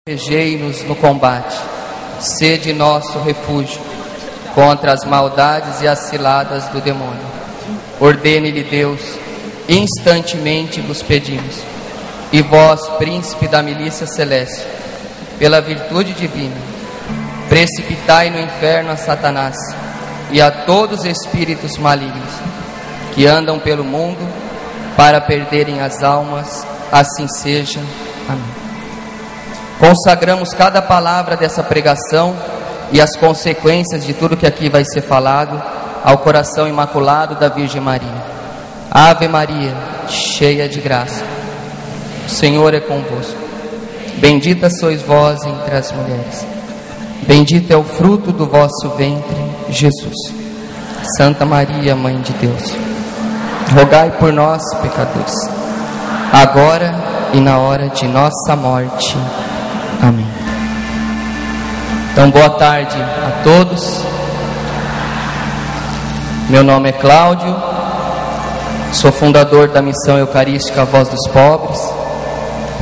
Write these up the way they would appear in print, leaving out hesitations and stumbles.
Protegei-nos no combate, sede nosso refúgio contra as maldades e as ciladas do demônio. Ordene-lhe Deus, instantemente vos pedimos. E vós, príncipe da milícia celeste, pela virtude divina, precipitai no inferno a Satanás e a todos os espíritos malignos que andam pelo mundo para perderem as almas. Assim seja. Amém. Consagramos cada palavra dessa pregação e as consequências de tudo que aqui vai ser falado ao coração imaculado da Virgem Maria. Ave Maria, cheia de graça, o Senhor é convosco. Bendita sois vós entre as mulheres, bendito é o fruto do vosso ventre, Jesus. Santa Maria, Mãe de Deus, rogai por nós, pecadores, agora e na hora de nossa morte. Amém. Então, boa tarde a todos. Meu nome é Cláudio, sou fundador da Missão Eucarística Voz dos Pobres,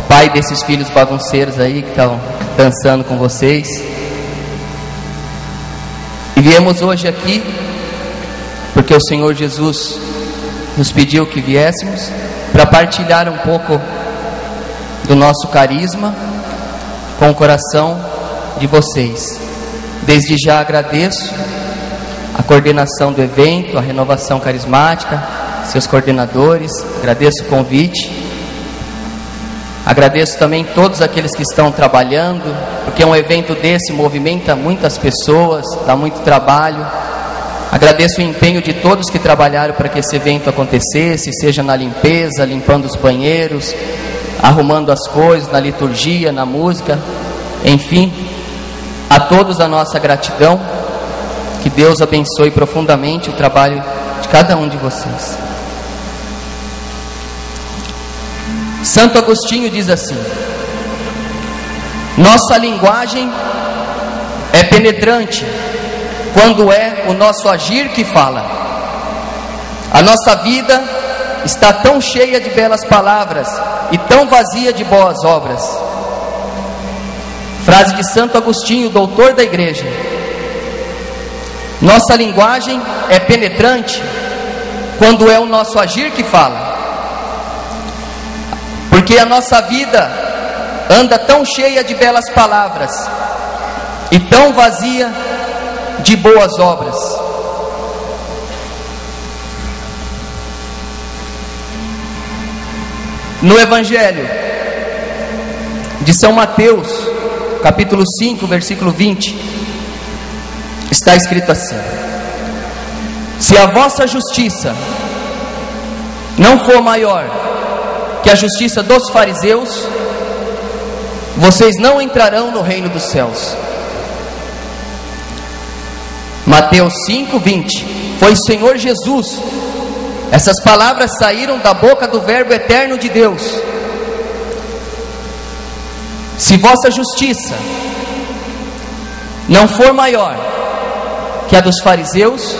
pai desses filhos bagunceiros aí que estão dançando com vocês. E viemos hoje aqui porque o Senhor Jesus nos pediu que viéssemos para partilhar um pouco do nosso carisma com o coração de vocês. Desde já agradeço a coordenação do evento, a Renovação Carismática, seus coordenadores, agradeço o convite, agradeço também todos aqueles que estão trabalhando, porque um evento desse movimenta muitas pessoas, dá muito trabalho. Agradeço o empenho de todos que trabalharam para que esse evento acontecesse, seja na limpeza, limpando os banheiros, arrumando as coisas, na liturgia, na música, enfim, a todos a nossa gratidão. Que Deus abençoe profundamente o trabalho de cada um de vocês. Santo Agostinho diz assim: nossa linguagem é penetrante quando é o nosso agir que fala. A nossa vida está tão cheia de belas palavras e tão vazia de boas obras. Frase de Santo Agostinho, doutor da igreja. Nossa linguagem é penetrante quando é o nosso agir que fala. Porque a nossa vida anda tão cheia de belas palavras e tão vazia de boas obras. No Evangelho de São Mateus, capítulo 5, versículo 20, está escrito assim: se a vossa justiça não for maior que a justiça dos fariseus, vocês não entrarão no reino dos céus. Mateus 5, 20. Foi o Senhor Jesus. Essas palavras saíram da boca do Verbo eterno de Deus. Se vossa justiça não for maior que a dos fariseus,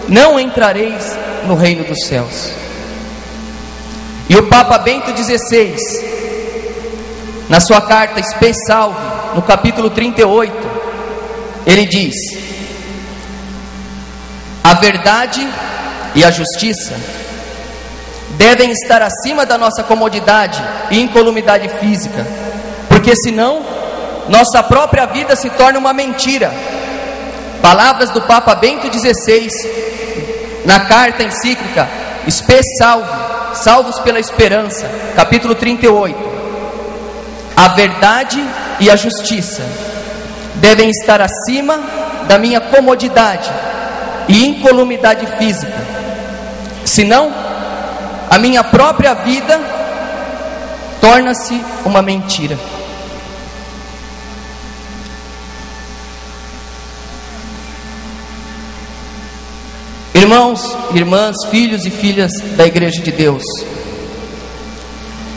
não entrareis no reino dos céus. E o Papa Bento XVI, na sua carta Spe Salvi, no capítulo 38, ele diz: a verdade e a justiça devem estar acima da nossa comodidade e incolumidade física, porque senão nossa própria vida se torna uma mentira. Palavras do Papa Bento XVI na carta encíclica Spe Salvi, Salvos pela Esperança, capítulo 38. A verdade e a justiça devem estar acima da minha comodidade e incolumidade física, senão a minha própria vida torna-se uma mentira. Irmãos, irmãs, filhos e filhas da Igreja de Deus,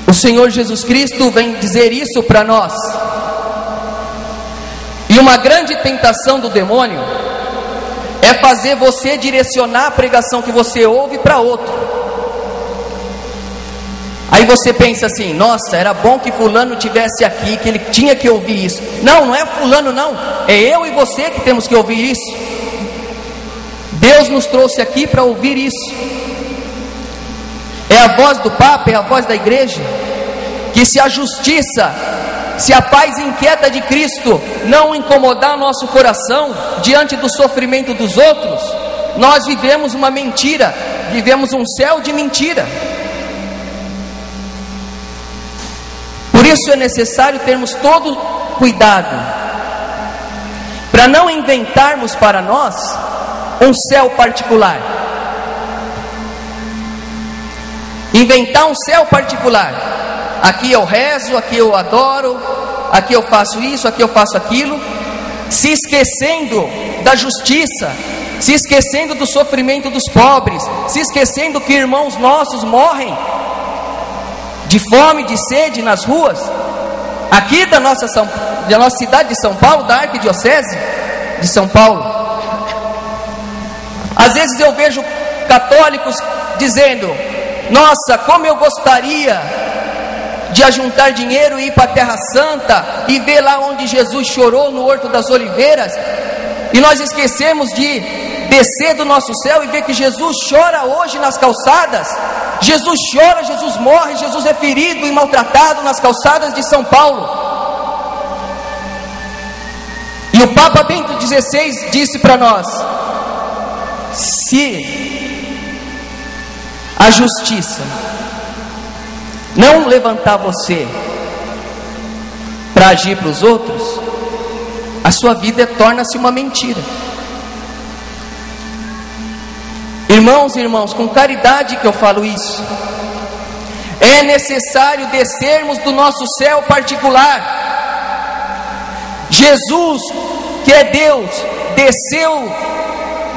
o Senhor Jesus Cristo vem dizer isso para nós. E uma grande tentação do demônio é fazer você direcionar a pregação que você ouve para outro. Aí você pensa assim: nossa, era bom que fulano tivesse aqui, que ele tinha que ouvir isso. Não, não é fulano não, é eu e você que temos que ouvir isso. Deus nos trouxe aqui para ouvir isso. É a voz do Papa, é a voz da igreja, que se a justiça, se a paz inquieta de Cristo não incomodar nosso coração diante do sofrimento dos outros, nós vivemos uma mentira, vivemos um céu de mentira. Por isso é necessário termos todo cuidado para não inventarmos para nós um céu particular. Inventar um céu particular. Aqui eu rezo, aqui eu adoro, aqui eu faço isso, aqui eu faço aquilo, se esquecendo da justiça, se esquecendo do sofrimento dos pobres, se esquecendo que irmãos nossos morrem de fome, de sede nas ruas, aqui da nossa cidade de São Paulo, da Arquidiocese de São Paulo. Às vezes eu vejo católicos dizendo: nossa, como eu gostaria de ajuntar dinheiro e ir para a Terra Santa e ver lá onde Jesus chorou no Horto das Oliveiras, e nós esquecemos de descer do nosso céu e ver que Jesus chora hoje nas calçadas. Jesus chora, Jesus morre, Jesus é ferido e maltratado nas calçadas de São Paulo. E o Papa Bento XVI disse para nós: se a justiça não levantar você para agir para os outros, a sua vida torna-se uma mentira. Irmãos e irmãos, com caridade que eu falo isso. É necessário descermos do nosso céu particular. Jesus, que é Deus, desceu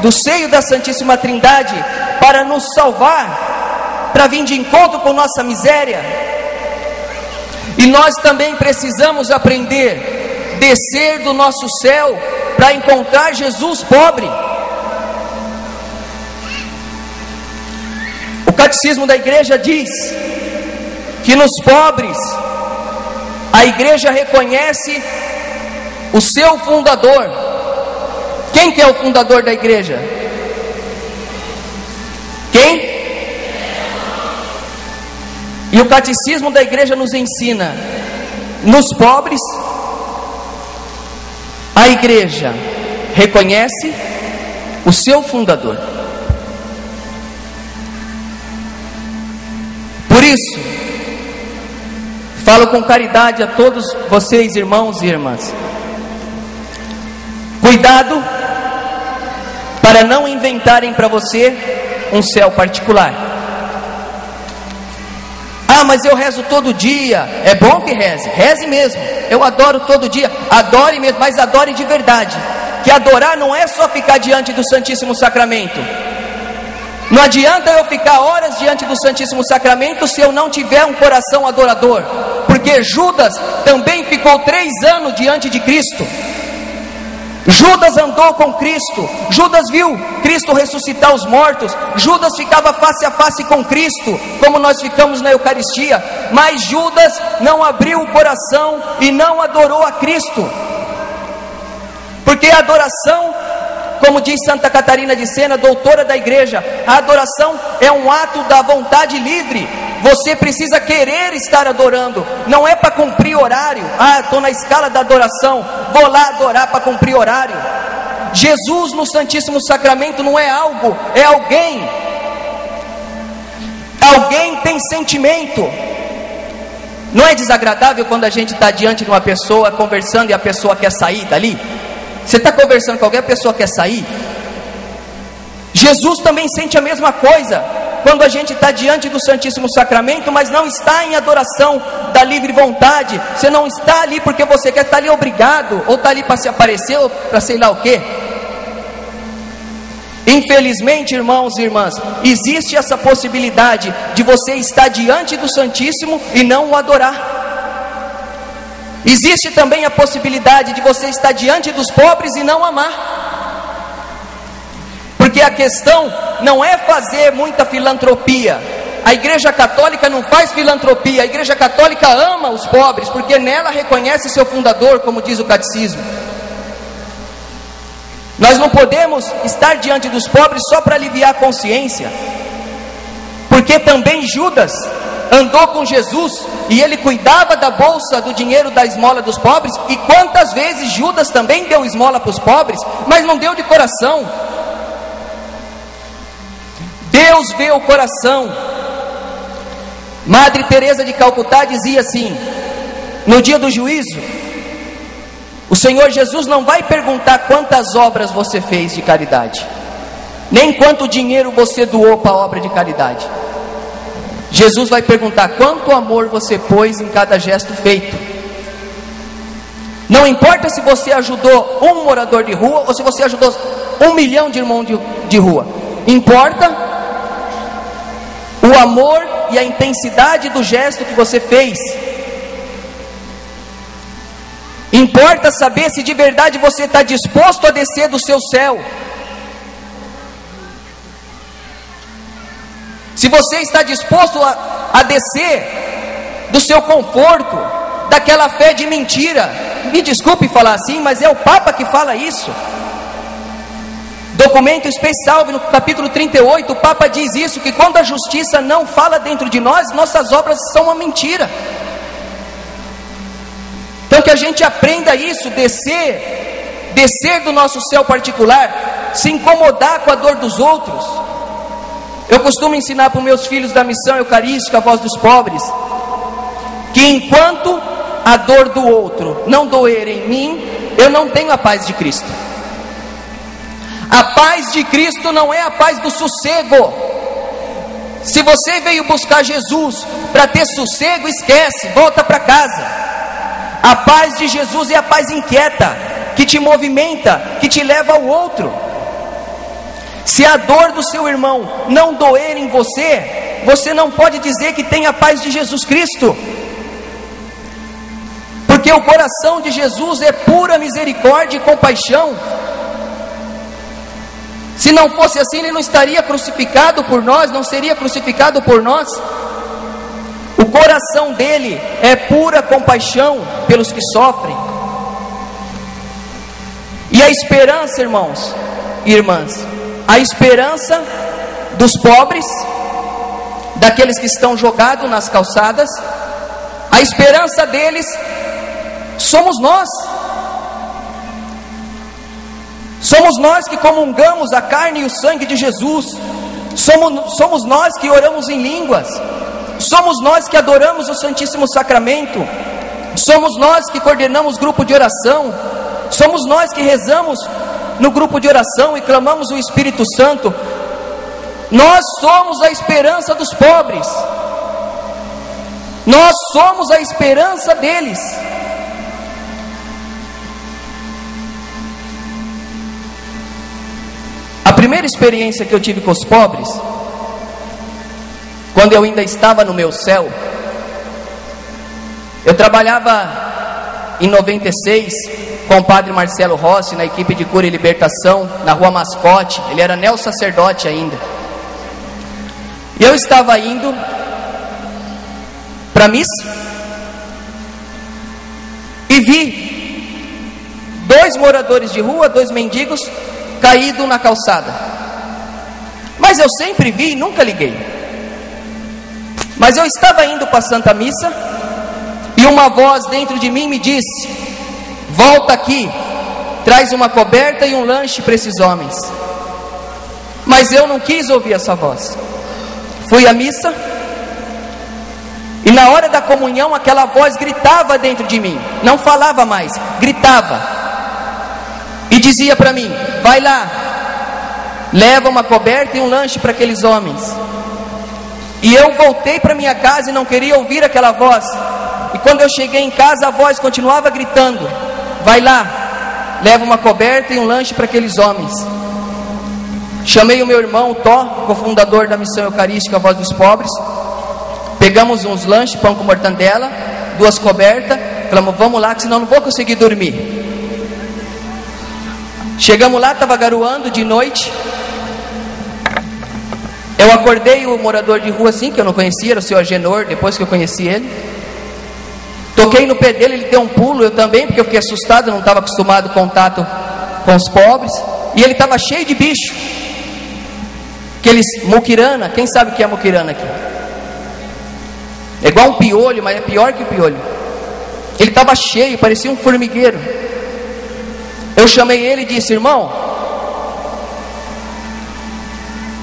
do seio da Santíssima Trindade para nos salvar, para vir de encontro com nossa miséria. E nós também precisamos aprender a descer do nosso céu para encontrar Jesus pobre. O Catecismo da Igreja diz que nos pobres a Igreja reconhece o seu fundador. Quem que é o fundador da Igreja? Quem? E o Catecismo da Igreja nos ensina: nos pobres a Igreja reconhece o seu fundador. Por isso, falo com caridade a todos vocês, irmãos e irmãs: cuidado para não inventarem para você um céu particular. Ah, mas eu rezo todo dia. É bom que reze, reze mesmo. Eu adoro todo dia, adore mesmo, mas adore de verdade. Que adorar não é só ficar diante do Santíssimo Sacramento. Não adianta eu ficar horas diante do Santíssimo Sacramento se eu não tiver um coração adorador. Porque Judas também ficou 3 anos diante de Cristo. Judas andou com Cristo, Judas viu Cristo ressuscitar os mortos, Judas ficava face a face com Cristo, como nós ficamos na Eucaristia, mas Judas não abriu o coração e não adorou a Cristo. Porque a adoração, como diz Santa Catarina de Sena, doutora da igreja, a adoração é um ato da vontade livre. Você precisa querer estar adorando, não é para cumprir horário. Ah, estou na escala da adoração, vou lá adorar para cumprir horário. Jesus no Santíssimo Sacramento não é algo, é alguém. Alguém tem sentimento. Não é desagradável quando a gente está diante de uma pessoa conversando e a pessoa quer sair dali? Você está conversando com alguém, a pessoa quer sair? Jesus também sente a mesma coisa quando a gente está diante do Santíssimo Sacramento, mas não está em adoração da livre vontade. Você não está ali porque você quer, estar ali obrigado, ou está ali para se aparecer, ou para sei lá o quê. Infelizmente, irmãos e irmãs, existe essa possibilidade de você estar diante do Santíssimo e não o adorar. Existe também a possibilidade de você estar diante dos pobres e não amar. Porque a questão não é fazer muita filantropia, A Igreja Católica não faz filantropia, a Igreja Católica ama os pobres, porque nela reconhece seu fundador, como diz o catecismo. Nós não podemos estar diante dos pobres só para aliviar a consciência, porque também Judas andou com Jesus e ele cuidava da bolsa do dinheiro da esmola dos pobres. E quantas vezes Judas também deu esmola para os pobres, mas não deu de coração. Deus vê o coração. Madre Teresa de Calcutá dizia assim: no dia do juízo, o Senhor Jesus não vai perguntar quantas obras você fez de caridade, nem quanto dinheiro você doou para a obra de caridade. Jesus vai perguntar quanto amor você pôs em cada gesto feito. Não importa se você ajudou um morador de rua ou se você ajudou 1 milhão de irmãos de rua. Importa o amor e a intensidade do gesto que você fez. Importa saber se de verdade você está disposto a descer do seu céu. Se você está disposto a descer do seu conforto, daquela fé de mentira. Me desculpe falar assim, mas é o Papa que fala isso. Documento especial no capítulo 38, o Papa diz isso, que quando a justiça não fala dentro de nós, nossas obras são uma mentira. Então que a gente aprenda isso, descer do nosso céu particular, se incomodar com a dor dos outros. Eu costumo ensinar para os meus filhos da missão eucarística, a voz dos pobres, que enquanto a dor do outro não doer em mim, eu não tenho a paz de Cristo. A paz de Cristo não é a paz do sossego. Se você veio buscar Jesus para ter sossego, esquece, volta para casa. A paz de Jesus é a paz inquieta, que te movimenta, que te leva ao outro. Se a dor do seu irmão não doer em você, você não pode dizer que tem a paz de Jesus Cristo, porque o coração de Jesus é pura misericórdia e compaixão. Se não fosse assim, ele não estaria crucificado por nós, não seria crucificado por nós. O coração dele é pura compaixão pelos que sofrem. E a esperança, irmãos e irmãs, a esperança dos pobres, daqueles que estão jogados nas calçadas, a esperança deles somos nós. Somos nós que comungamos a carne e o sangue de Jesus. Somos nós que oramos em línguas. Somos nós que adoramos o Santíssimo Sacramento. Somos nós que coordenamos grupo de oração. Somos nós que rezamos no grupo de oração e clamamos o Espírito Santo. Nós somos a esperança dos pobres. Nós somos a esperança deles. A primeira experiência que eu tive com os pobres, quando eu ainda estava no meu céu, eu trabalhava em 96 com o padre Marcelo Rossi na equipe de cura e libertação na Rua Mascote. Ele era neo-sacerdote ainda. E eu estava indo para a missa e vi 2 moradores de rua, 2 mendigos caídos na calçada. Mas eu sempre vi e nunca liguei. Mas eu estava indo para a Santa Missa e uma voz dentro de mim me disse: volta aqui, traz uma coberta e um lanche para esses homens. Mas eu não quis ouvir essa voz. Fui à missa e na hora da comunhão aquela voz gritava dentro de mim, não falava mais, gritava e dizia para mim: vai lá, leva uma coberta e um lanche para aqueles homens. E eu voltei para minha casa e não queria ouvir aquela voz. E quando eu cheguei em casa, a voz continuava gritando: vai lá, leva uma coberta e um lanche para aqueles homens. Chamei o meu irmão, o Tó, cofundador da Missão Eucarística, a Voz dos Pobres. Pegamos uns lanches, pão com mortandela, 2 cobertas. Falamos: vamos lá, que senão não vou conseguir dormir. Chegamos lá, estava garoando de noite. Eu acordei o morador de rua assim, que eu não conhecia, era o seu Agenor, depois que eu conheci ele. Toquei no pé dele, ele deu um pulo, eu também, porque eu fiquei assustado, eu não estava acostumado com contato com os pobres. E ele estava cheio de bicho. Aqueles muquirana, quem sabe o que é muquirana aqui? É igual um piolho, mas é pior que o piolho. Ele estava cheio, parecia um formigueiro. Eu chamei ele e disse: irmão,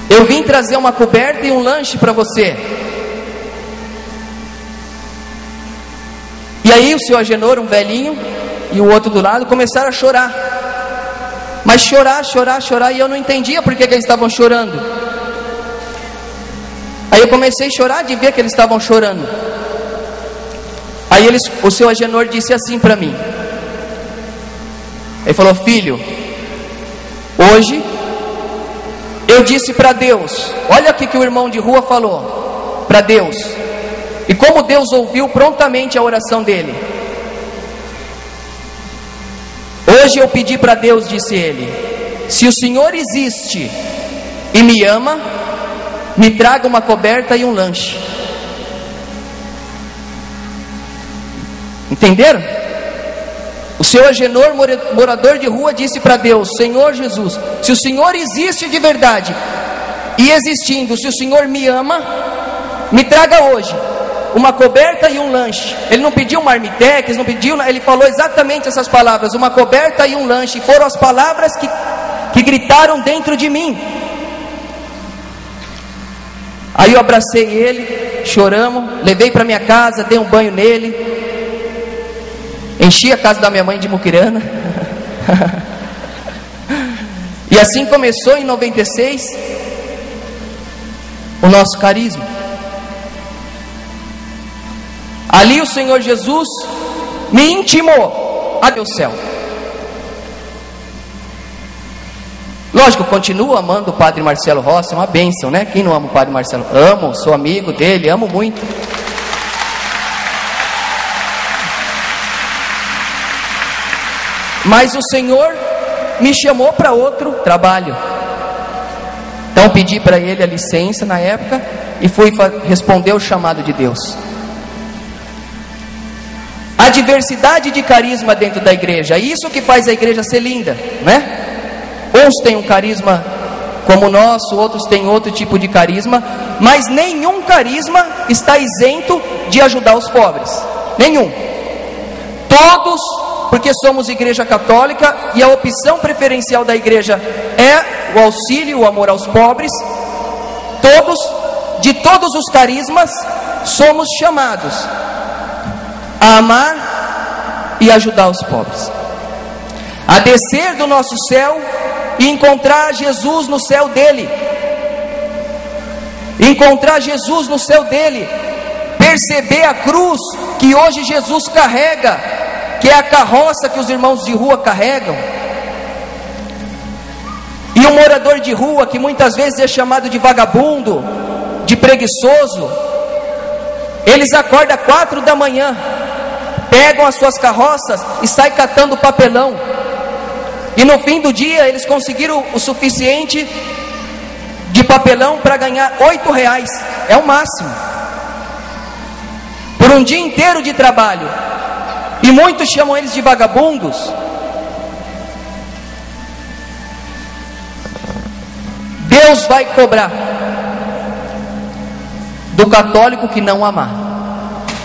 eu vim trazer uma coberta e um lanche para você. E aí o seu Agenor, um velhinho, e o outro do lado começaram a chorar. Mas chorar, e eu não entendia por que eles estavam chorando. Aí eu comecei a chorar de ver que eles estavam chorando. Aí o seu Agenor disse assim para mim. Ele falou: filho, hoje eu disse para Deus, olha o que o irmão de rua falou para Deus, e como Deus ouviu prontamente a oração dele. Hoje eu pedi para Deus, disse ele, se o Senhor existe e me ama, me traga uma coberta e um lanche. Entenderam? O seu Agenor, morador de rua, disse para Deus: Senhor Jesus, se o Senhor existe de verdade, e existindo, se o Senhor me ama, me traga hoje uma coberta e um lanche. Ele não pediu marmitex, não pediu, ele falou exatamente essas palavras: uma coberta e um lanche. E foram as palavras que gritaram dentro de mim. Aí eu abracei ele, choramos, levei para minha casa, dei um banho nele, enchi a casa da minha mãe de muquirana. E assim começou em 96 o nosso carisma. Ali o Senhor Jesus me intimou a meu céu. Lógico, eu continuo amando o Padre Marcelo Rossi, é uma bênção, né? Quem não ama o Padre Marcelo? Amo, sou amigo dele, amo muito. Mas o Senhor me chamou para outro trabalho. Então pedi para ele a licença na época e fui responder o chamado de Deus. A diversidade de carisma dentro da igreja, isso que faz a igreja ser linda, né? Uns têm um carisma como o nosso, outros têm outro tipo de carisma, mas nenhum carisma está isento de ajudar os pobres. Nenhum. Todos, porque somos igreja católica e a opção preferencial da igreja é o auxílio, o amor aos pobres. Todos, de todos os carismas, somos chamados a amar e ajudar os pobres, a descer do nosso céu e encontrar Jesus no céu dele, encontrar Jesus no céu dele, perceber a cruz que hoje Jesus carrega, que é a carroça que os irmãos de rua carregam. E um morador de rua que muitas vezes é chamado de vagabundo, de preguiçoso, eles acordam 4 da manhã, pegam as suas carroças e saem catando papelão. E no fim do dia eles conseguiram o suficiente de papelão para ganhar R$8, é o máximo, por um dia inteiro de trabalho. E muitos chamam eles de vagabundos. Deus vai cobrar do católico que não amar.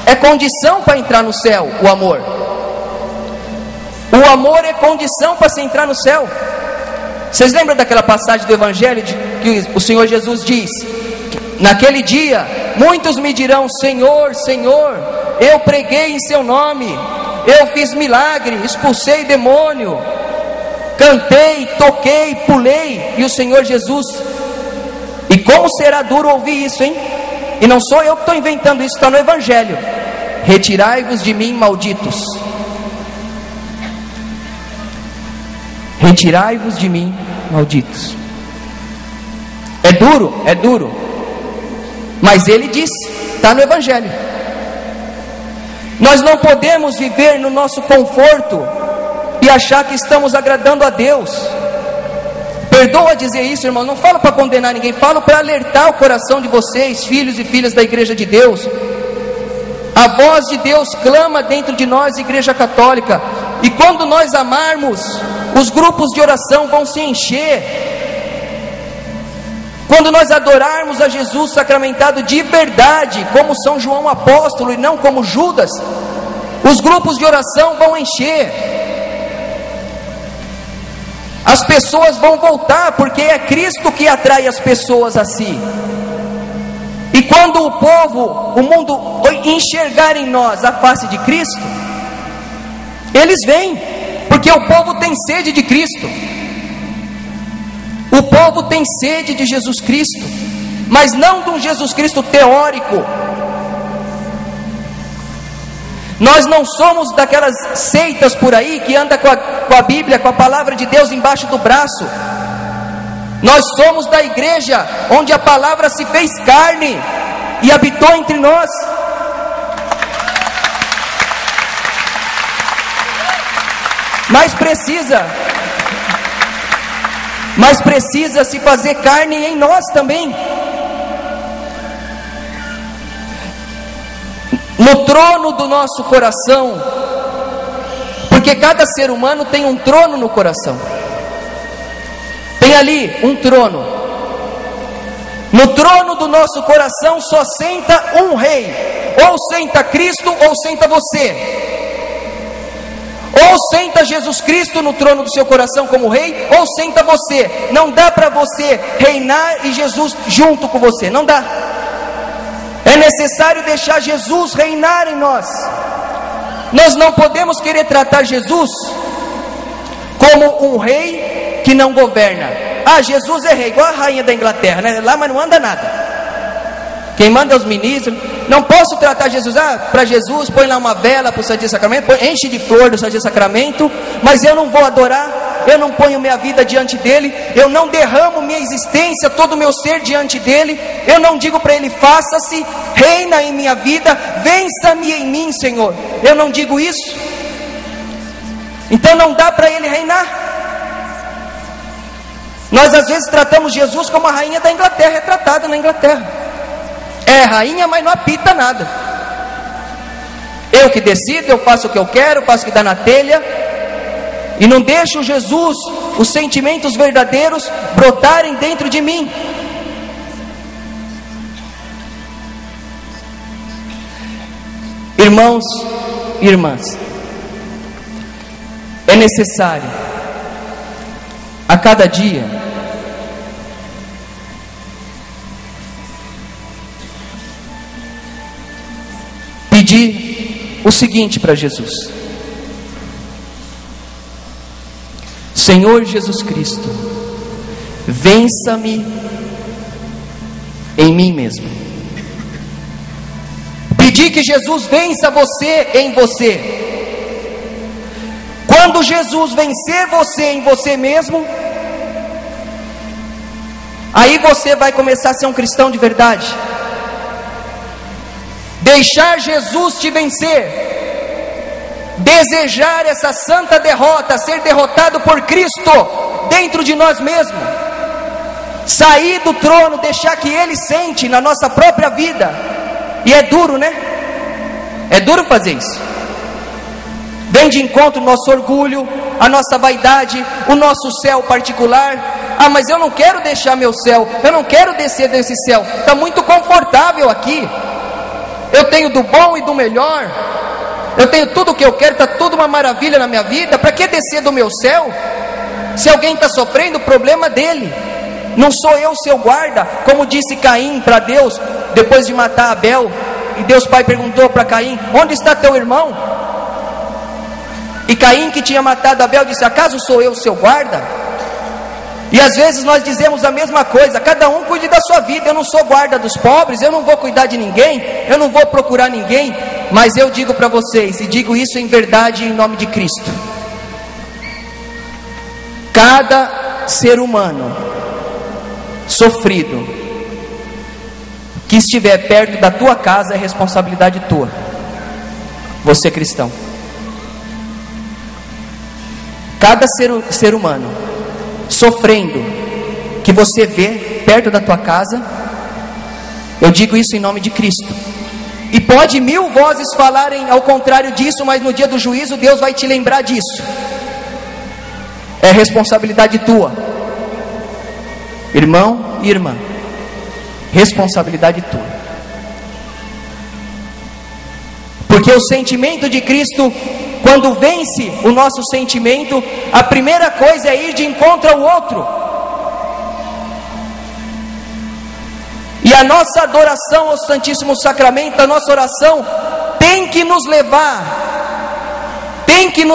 É condição para entrar no céu, o amor. O amor é condição para se entrar no céu. Vocês lembram daquela passagem do Evangelho que o Senhor Jesus diz: naquele dia muitos me dirão: Senhor, Senhor, eu preguei em seu nome, eu fiz milagre, expulsei demônio, cantei, toquei, pulei. E o Senhor Jesus, e como será duro ouvir isso, hein? E não sou eu que estou inventando isso, está no Evangelho: retirai-vos de mim, malditos. Retirai-vos de mim, malditos. É duro, mas ele disse, está no Evangelho. Nós não podemos viver no nosso conforto e achar que estamos agradando a Deus. Perdoa dizer isso, irmão, não falo para condenar ninguém, falo para alertar o coração de vocês, filhos e filhas da igreja de Deus. A voz de Deus clama dentro de nós, igreja católica, e quando nós amarmos, os grupos de oração vão se encher. Quando nós adorarmos a Jesus sacramentado de verdade, como São João apóstolo e não como Judas, os grupos de oração vão encher. As pessoas vão voltar, porque é Cristo que atrai as pessoas a si. E quando o povo, o mundo enxergar em nós a face de Cristo, eles vêm, porque o povo tem sede de Cristo. O povo tem sede de Jesus Cristo, mas não de um Jesus Cristo teórico. Nós não somos daquelas seitas por aí que anda com a Bíblia, com a palavra de Deus embaixo do braço. Nós somos da igreja onde a palavra se fez carne e habitou entre nós. Mas precisa se fazer carne em nós também. No trono do nosso coração, porque cada ser humano tem um trono no coração. Tem ali um trono. No trono do nosso coração só senta um rei. Ou senta Cristo ou senta você. Ou senta Jesus Cristo no trono do seu coração como rei, ou senta você. Não dá para você reinar e Jesus junto com você, não dá. É necessário deixar Jesus reinar em nós. Nós não podemos querer tratar Jesus como um rei que não governa. Ah, Jesus é rei, igual a rainha da Inglaterra, né? Lá, mas não anda nada. Quem manda é os ministros. Não posso tratar Jesus, para Jesus, põe lá uma vela para o Santíssimo Sacramento, enche de flor do Santíssimo Sacramento, mas eu não vou adorar, eu não ponho minha vida diante dele, eu não derramo minha existência, todo o meu ser diante dele, eu não digo para ele, faça-se, reina em minha vida, vença-me em mim, Senhor. Eu não digo isso. Então não dá para ele reinar. Nós às vezes tratamos Jesus como a rainha da Inglaterra é tratada na Inglaterra. É rainha, mas não apita nada. Eu que decido, eu faço o que eu quero, faço o que dá na telha, e não deixo Jesus, os sentimentos verdadeiros, brotarem dentro de mim. Irmãos e irmãs, é necessário a cada dia pedir o seguinte para Jesus: Senhor Jesus Cristo, vença-me em mim mesmo. Pedir que Jesus vença você em você. Quando Jesus vencer você em você mesmo, aí você vai começar a ser um cristão de verdade. Deixar Jesus te vencer, desejar essa santa derrota, ser derrotado por Cristo dentro de nós mesmos, sair do trono, deixar que Ele sente na nossa própria vida. E é duro, né? É duro fazer isso. Vem de encontro o nosso orgulho, a nossa vaidade, o nosso céu particular. Ah, mas eu não quero deixar meu céu, eu não quero descer desse céu, está muito confortável aqui. Eu tenho do bom e do melhor, eu tenho tudo o que eu quero, está tudo uma maravilha na minha vida. Para que descer do meu céu? Se alguém está sofrendo, o problema dele, não sou eu seu guarda. Como disse Caim para Deus, depois de matar Abel, e Deus Pai perguntou para Caim: onde está teu irmão? E Caim, que tinha matado Abel, disse: acaso sou eu seu guarda? E às vezes nós dizemos a mesma coisa: cada um cuide da sua vida, eu não sou guarda dos pobres, eu não vou cuidar de ninguém, eu não vou procurar ninguém. Mas eu digo para vocês, e digo isso em verdade em nome de Cristo: cada ser humano sofrido que estiver perto da tua casa é responsabilidade tua, você cristão. Cada ser humano sofrendo que você vê perto da tua casa. Eu digo isso em nome de Cristo. E pode 1000 vozes falarem ao contrário disso, mas no dia do juízo Deus vai te lembrar disso. É responsabilidade tua, irmão e irmã, responsabilidade tua. Porque o sentimento de Cristo, quando vence o nosso sentimento, a primeira coisa é ir de encontro ao outro. E a nossa adoração ao Santíssimo Sacramento, a nossa oração tem que nos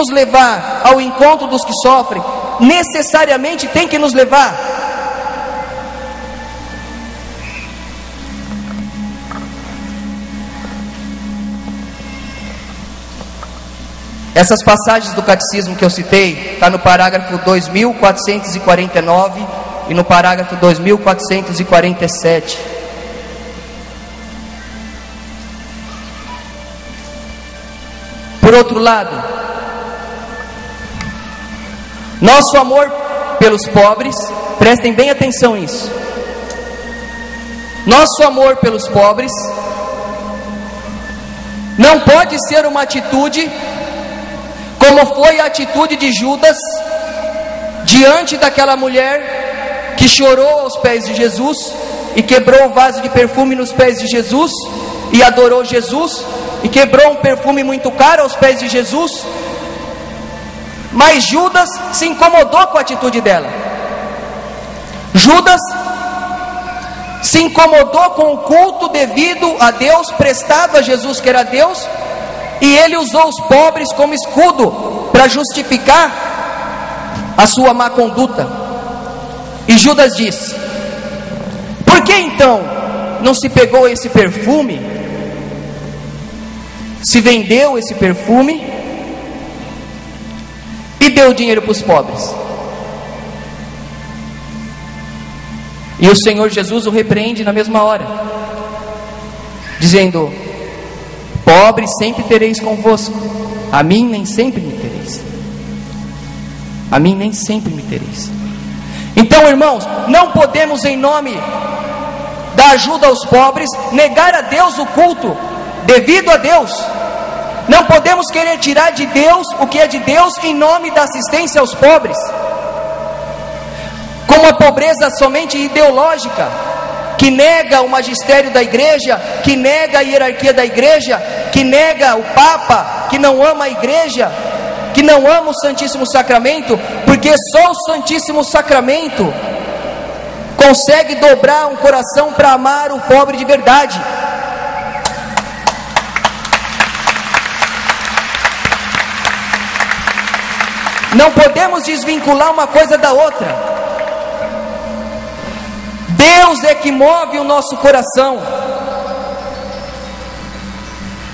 levar ao encontro dos que sofrem, necessariamente tem que nos levar. Essas passagens do catecismo que eu citei, está no parágrafo 2449 e no parágrafo 2447. Por outro lado, nosso amor pelos pobres, prestem bem atenção nisso. Nosso amor pelos pobres não pode ser uma atitude como foi a atitude de Judas diante daquela mulher que chorou aos pés de Jesus e quebrou o vaso de perfume nos pés de Jesus e adorou Jesus e quebrou um perfume muito caro aos pés de Jesus. Mas Judas se incomodou com a atitude dela. Judas se incomodou com o culto devido a Deus, prestado a Jesus que era Deus, e ele usou os pobres como escudo para justificar a sua má conduta. E Judas disse: por que então não se pegou esse perfume, se vendeu esse perfume e deu dinheiro para os pobres? E o Senhor Jesus o repreende na mesma hora, dizendo: pobres sempre tereis convosco, a mim nem sempre me tereis. A mim nem sempre me tereis. Então, irmãos, não podemos, em nome da ajuda aos pobres, negar a Deus o culto devido a Deus. Não podemos querer tirar de Deus o que é de Deus em nome da assistência aos pobres, com uma pobreza somente ideológica, que nega o magistério da igreja, que nega a hierarquia da igreja, que nega o Papa, que não ama a igreja, que não ama o Santíssimo Sacramento, porque só o Santíssimo Sacramento consegue dobrar um coração para amar o pobre de verdade. Não podemos desvincular uma coisa da outra. Deus é que move o nosso coração.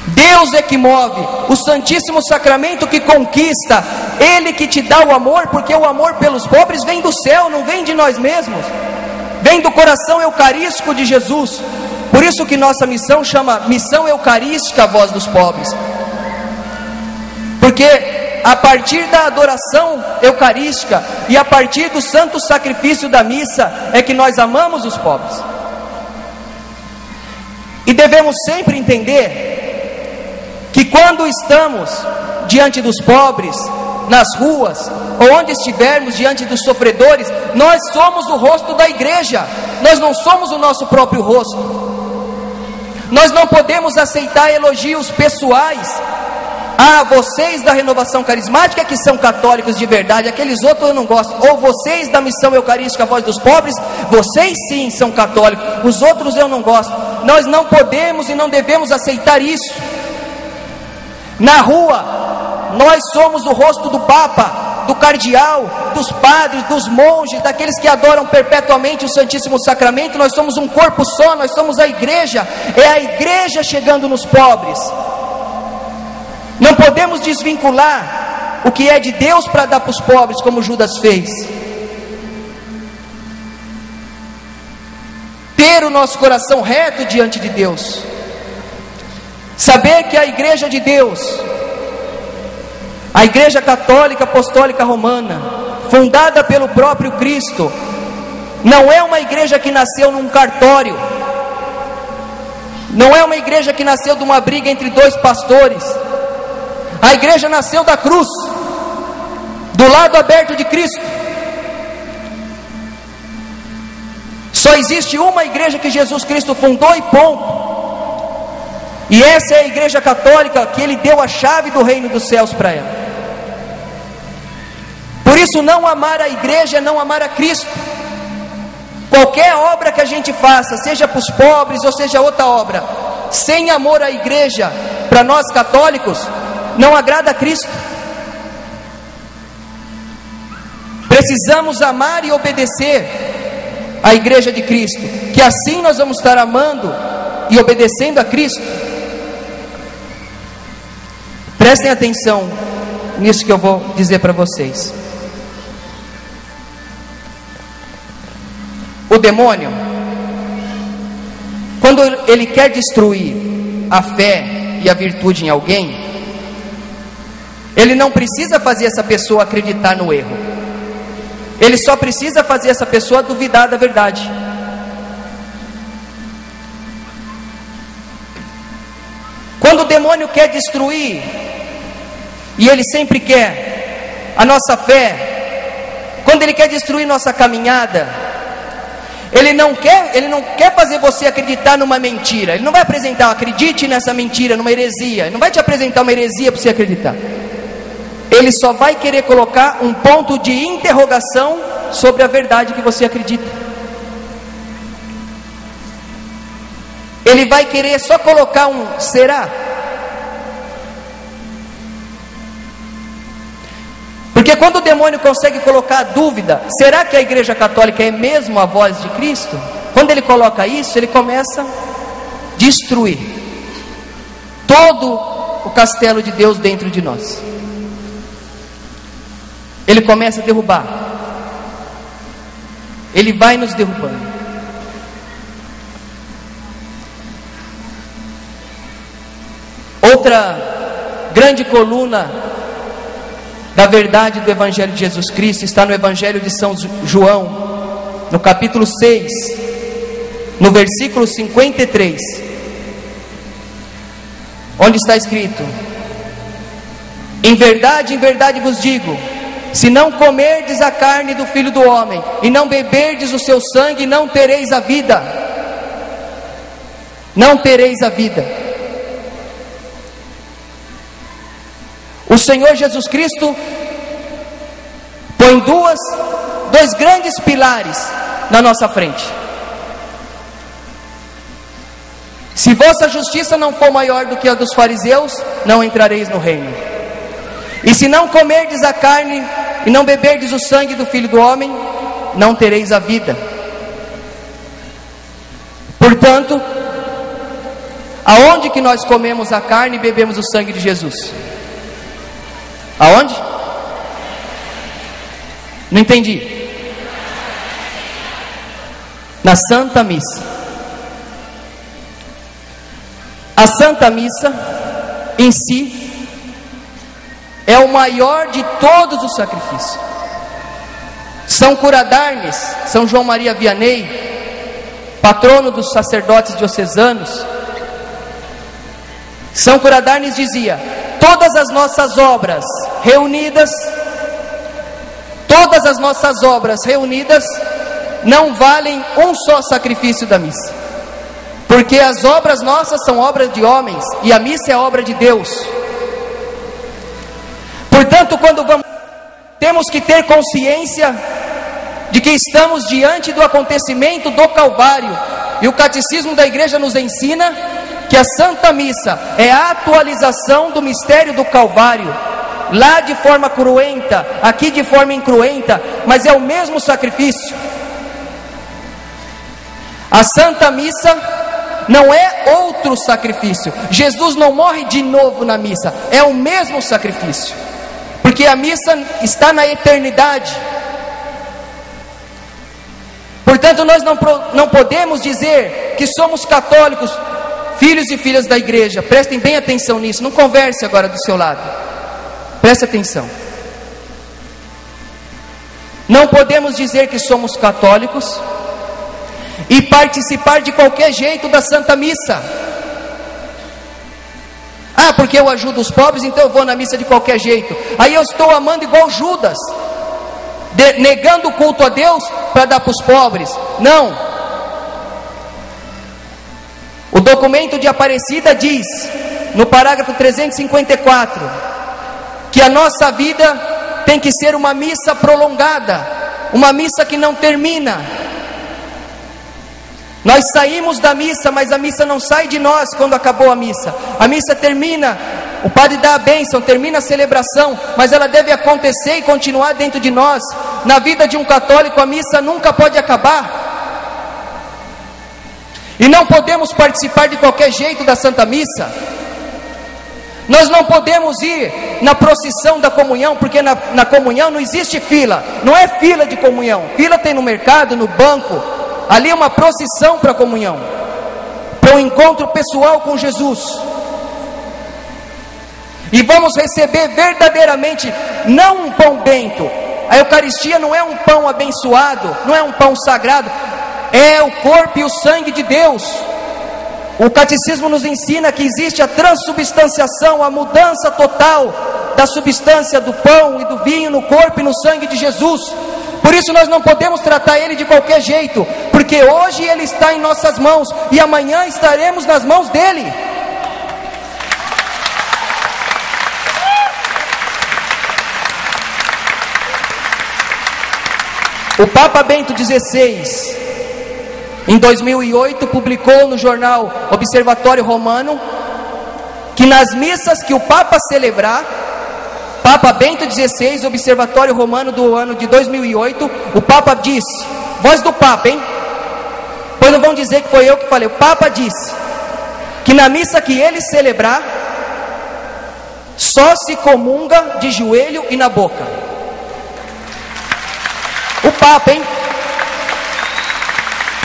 Deus é que move, o Santíssimo Sacramento que conquista, Ele que te dá o amor, porque o amor pelos pobres vem do céu, não vem de nós mesmos, vem do coração eucarístico de Jesus. Por isso que nossa missão chama Missão Eucarística, a voz dos pobres, porque a partir da adoração eucarística e a partir do santo sacrifício da missa é que nós amamos os pobres. E devemos sempre entender que quando estamos diante dos pobres, nas ruas, ou onde estivermos diante dos sofredores, nós somos o rosto da igreja, nós não somos o nosso próprio rosto. Nós não podemos aceitar elogios pessoais. Ah, vocês da Renovação Carismática que são católicos de verdade, aqueles outros eu não gosto. Ou vocês da Missão Eucarística Voz dos Pobres, vocês sim são católicos, os outros eu não gosto. Nós não podemos e não devemos aceitar isso. Na rua, nós somos o rosto do Papa, do cardeal, dos padres, dos monges, daqueles que adoram perpetuamente o Santíssimo Sacramento. Nós somos um corpo só, nós somos a igreja, é a igreja chegando nos pobres. Não podemos desvincular o que é de Deus para dar para os pobres, como Judas fez. Ter o nosso coração reto diante de Deus, saber que a igreja de Deus, a Igreja Católica Apostólica Romana, fundada pelo próprio Cristo, não é uma igreja que nasceu num cartório, não é uma igreja que nasceu de uma briga entre dois pastores. A igreja nasceu da cruz, do lado aberto de Cristo. Só existe uma igreja que Jesus Cristo fundou e ponto. E essa é a igreja católica que Ele deu a chave do reino dos céus para ela. Por isso, não amar a igreja é não amar a Cristo. Qualquer obra que a gente faça, seja para os pobres ou seja outra obra, sem amor à igreja, para nós católicos, não agrada a Cristo. Precisamos amar e obedecer a igreja de Cristo, que assim nós vamos estar amando e obedecendo a Cristo. Prestem atenção nisso que eu vou dizer para vocês. O demônio, quando ele quer destruir a fé e a virtude em alguém, ele não precisa fazer essa pessoa acreditar no erro. Ele só precisa fazer essa pessoa duvidar da verdade. Quando o demônio quer destruir, e ele sempre quer a nossa fé, quando ele quer destruir nossa caminhada, ele não quer fazer você acreditar numa mentira. Ele não vai apresentar, acredite nessa mentira, numa heresia. Ele não vai te apresentar uma heresia para você acreditar. Ele só vai querer colocar um ponto de interrogação sobre a verdade que você acredita. Ele vai querer só colocar um será. Porque quando o demônio consegue colocar a dúvida, será que a igreja católica é mesmo a voz de Cristo? Quando ele coloca isso, ele começa a destruir todo o castelo de Deus dentro de nós. Ele começa a derrubar. Ele vai nos derrubando. Outra grande coluna da verdade do Evangelho de Jesus Cristo está no Evangelho de São João, no capítulo 6, no versículo 53, onde está escrito: em verdade vos digo, se não comerdes a carne do Filho do Homem e não beberdes o seu sangue, não tereis a vida. Não tereis a vida. O Senhor Jesus Cristo põe dois grandes pilares na nossa frente. Se vossa justiça não for maior do que a dos fariseus, não entrareis no reino. E se não comerdes a carne e não beberdes o sangue do Filho do Homem, não tereis a vida. Portanto, aonde que nós comemos a carne e bebemos o sangue de Jesus? Aonde? Não entendi. Na Santa Missa. A Santa Missa em si é o maior de todos os sacrifícios. São Curadarnes, São João Maria Vianney, patrono dos sacerdotes diocesanos, São Curadarnes dizia: todas as nossas obras reunidas, não valem um só sacrifício da missa, porque as obras nossas são obras de homens e a missa é obra de Deus. Portanto, quando temos que ter consciência de que estamos diante do acontecimento do Calvário, e o catecismo da igreja nos ensina que a Santa Missa é a atualização do mistério do Calvário, lá de forma cruenta, aqui de forma incruenta, mas é o mesmo sacrifício. A Santa Missa não é outro sacrifício. Jesus não morre de novo na missa, é o mesmo sacrifício, porque a missa está na eternidade. Portanto, nós não podemos dizer que somos católicos, filhos e filhas da igreja. Prestem bem atenção nisso, não converse agora do seu lado, preste atenção. Não podemos dizer que somos católicos e participar de qualquer jeito da Santa Missa. Ah, porque eu ajudo os pobres, então eu vou na missa de qualquer jeito. Aí eu estou amando igual Judas, negando o culto a Deus para dar para os pobres. Não. O documento de Aparecida diz, no parágrafo 354, que a nossa vida tem que ser uma missa prolongada, uma missa que não termina. Nós saímos da missa, mas a missa não sai de nós quando acabou a missa. A missa termina, o padre dá a bênção, termina a celebração, mas ela deve acontecer e continuar dentro de nós. Na vida de um católico, a missa nunca pode acabar. E não podemos participar de qualquer jeito da Santa Missa. Nós não podemos ir na procissão da comunhão, porque na comunhão não existe fila. Não é fila de comunhão. Fila tem no mercado, no banco. Ali é uma procissão para a comunhão, para um encontro pessoal com Jesus. E vamos receber verdadeiramente, não um pão bento. A Eucaristia não é um pão abençoado, não é um pão sagrado. É o corpo e o sangue de Deus. O catecismo nos ensina que existe a transubstanciação, a mudança total da substância do pão e do vinho no corpo e no sangue de Jesus. Por isso nós não podemos tratar ele de qualquer jeito, porque hoje ele está em nossas mãos e amanhã estaremos nas mãos dele. O Papa Bento XVI, em 2008, publicou no jornal Observatório Romano que nas missas que o Papa celebrar, Papa Bento XVI, Observatório Romano do ano de 2008, o Papa disse, voz do Papa, hein? Pois não vão dizer que foi eu que falei. O Papa disse que na missa que ele celebrar, só se comunga de joelho e na boca. O Papa, hein?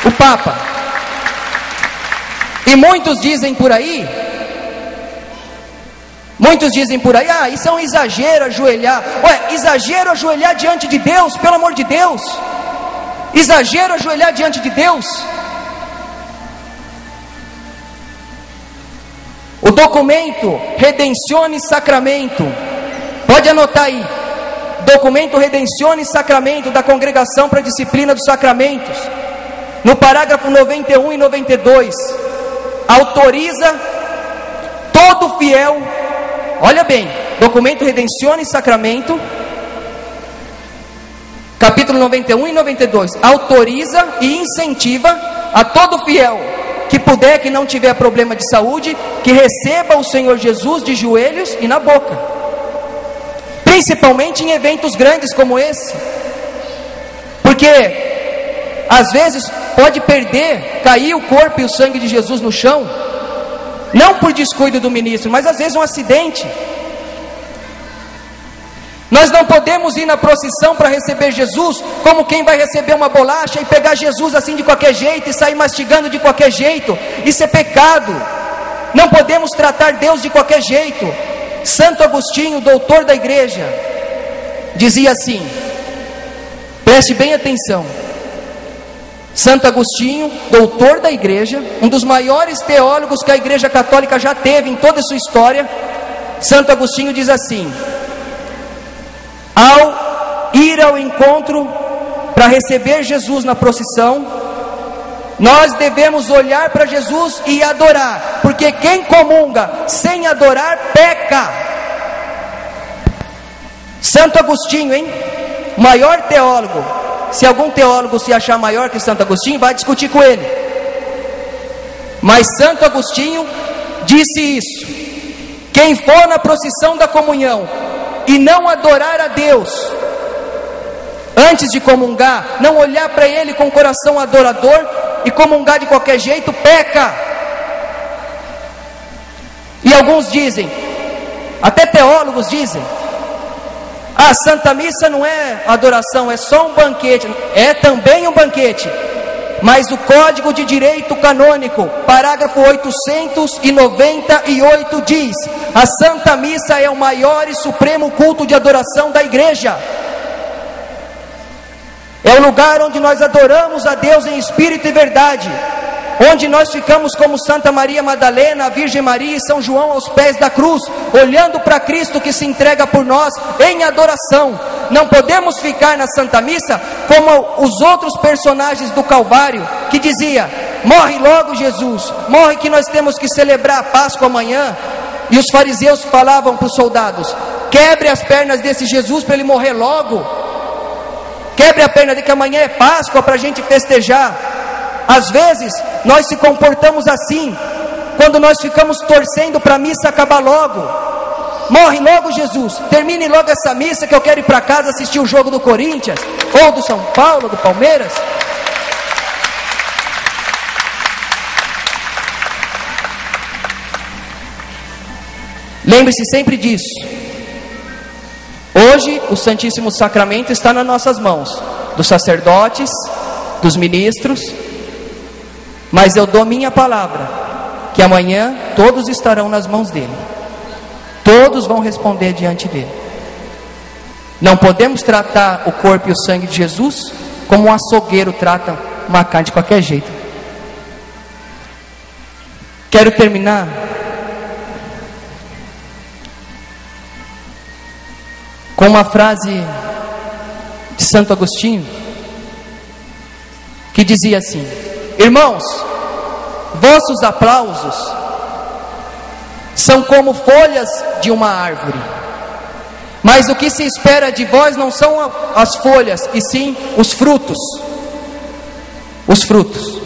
O Papa. E muitos dizem por aí, ah, isso é um exagero ajoelhar. Ué, exagero ajoelhar diante de Deus, pelo amor de Deus. Exagero ajoelhar diante de Deus. O documento Redentione Sacramento, pode anotar aí, documento Redentione Sacramento da Congregação para a Disciplina dos Sacramentos, no parágrafo 91 e 92, autoriza todo fiel, olha bem, documento Redentione Sacramento, capítulo 91 e 92, autoriza e incentiva a todo fiel que puder, que não tiver problema de saúde, que receba o Senhor Jesus de joelhos e na boca, principalmente em eventos grandes como esse, porque às vezes pode cair o corpo e o sangue de Jesus no chão, não por descuido do ministro, mas às vezes um acidente. Nós não podemos ir na procissão para receber Jesus como quem vai receber uma bolacha e pegar Jesus assim de qualquer jeito e sair mastigando de qualquer jeito. Isso é pecado. Não podemos tratar Deus de qualquer jeito. Santo Agostinho, doutor da igreja, dizia assim, preste bem atenção. Santo Agostinho, doutor da igreja, um dos maiores teólogos que a igreja católica já teve em toda a sua história. Santo Agostinho diz assim: ao ir ao encontro para receber Jesus na procissão, nós devemos olhar para Jesus e adorar, porque quem comunga sem adorar peca. Santo Agostinho, hein? Maior teólogo. Se algum teólogo se achar maior que Santo Agostinho, vai discutir com ele. Mas Santo Agostinho disse isso: quem for na procissão da comunhão e não adorar a Deus antes de comungar, não olhar para Ele com o coração adorador e comungar de qualquer jeito, peca. E alguns dizem, até teólogos dizem, a Santa Missa não é adoração, é só um banquete. É também um banquete, mas o Código de Direito Canônico, parágrafo 898 diz: a Santa Missa é o maior e supremo culto de adoração da igreja. É o lugar onde nós adoramos a Deus em espírito e verdade, onde nós ficamos como Santa Maria Madalena, a Virgem Maria e São João aos pés da cruz, olhando para Cristo que se entrega por nós em adoração. Não podemos ficar na Santa Missa como os outros personagens do Calvário, que dizia: morre logo Jesus, morre que nós temos que celebrar a Páscoa amanhã. E os fariseus falavam para os soldados: quebre as pernas desse Jesus para ele morrer logo, quebre a perna dele que amanhã é Páscoa para a gente festejar. Às vezes nós se comportamos assim, quando nós ficamos torcendo para a missa acabar logo. Morre logo Jesus, termine logo essa missa que eu quero ir para casa assistir o jogo do Corinthians, ou do São Paulo, do Palmeiras. Lembre-se sempre disso. Hoje o Santíssimo Sacramento está nas nossas mãos, dos sacerdotes, dos ministros, mas eu dou minha palavra, que amanhã todos estarão nas mãos dele. Todos vão responder diante dele. Não podemos tratar o corpo e o sangue de Jesus como um açougueiro trata uma carne de qualquer jeito. Quero terminar com uma frase de Santo Agostinho, que dizia assim: irmãos, vossos aplausos são como folhas de uma árvore, mas o que se espera de vós não são as folhas, e sim os frutos. Os frutos.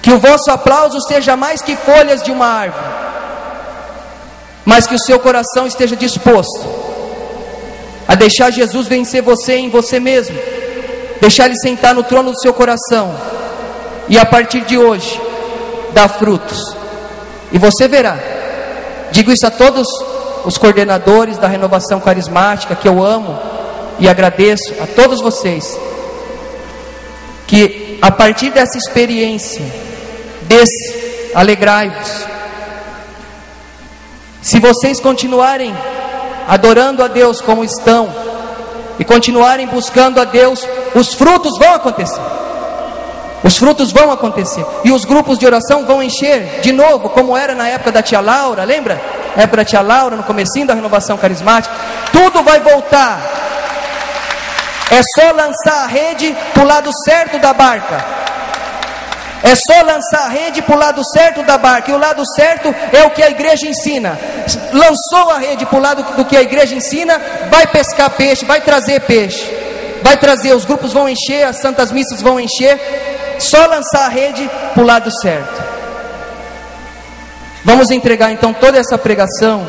Que o vosso aplauso seja mais que folhas de uma árvore, mas que o seu coração esteja disposto a deixar Jesus vencer você em você mesmo, deixar Ele sentar no trono do seu coração, e a partir de hoje dar frutos. E você verá, digo isso a todos os coordenadores da renovação carismática, que eu amo e agradeço a todos vocês, que a partir dessa experiência, desse alegrai-vos, se vocês continuarem adorando a Deus como estão, e continuarem buscando a Deus, os frutos vão acontecer. Os frutos vão acontecer, e os grupos de oração vão encher de novo, como era na época da tia Laura, lembra? Na época da tia Laura, no comecinho da renovação carismática. Tudo vai voltar. É só lançar a rede para o lado certo da barca. É só lançar a rede para o lado certo da barca, e o lado certo é o que a igreja ensina. Lançou a rede para o lado do que a igreja ensina, vai pescar peixe, vai trazer peixe, vai trazer, os grupos vão encher, as santas missas vão encher. Só lançar a rede para o lado certo. Vamos entregar então toda essa pregação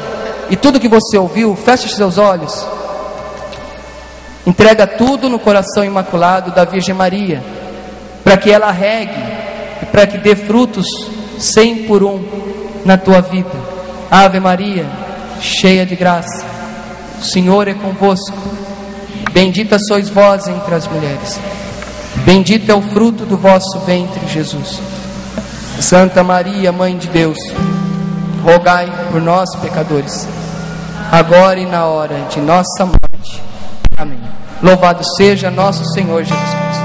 e tudo que você ouviu. Feche os seus olhos. Entrega tudo no coração imaculado da Virgem Maria, para que ela regue e para que dê frutos 100 por 1 na tua vida. Ave Maria, cheia de graça, o Senhor é convosco. Bendita sois vós entre as mulheres, bendito é o fruto do vosso ventre, Jesus. Santa Maria, Mãe de Deus, rogai por nós, pecadores, agora e na hora de nossa morte. Amém. Louvado seja nosso Senhor Jesus Cristo.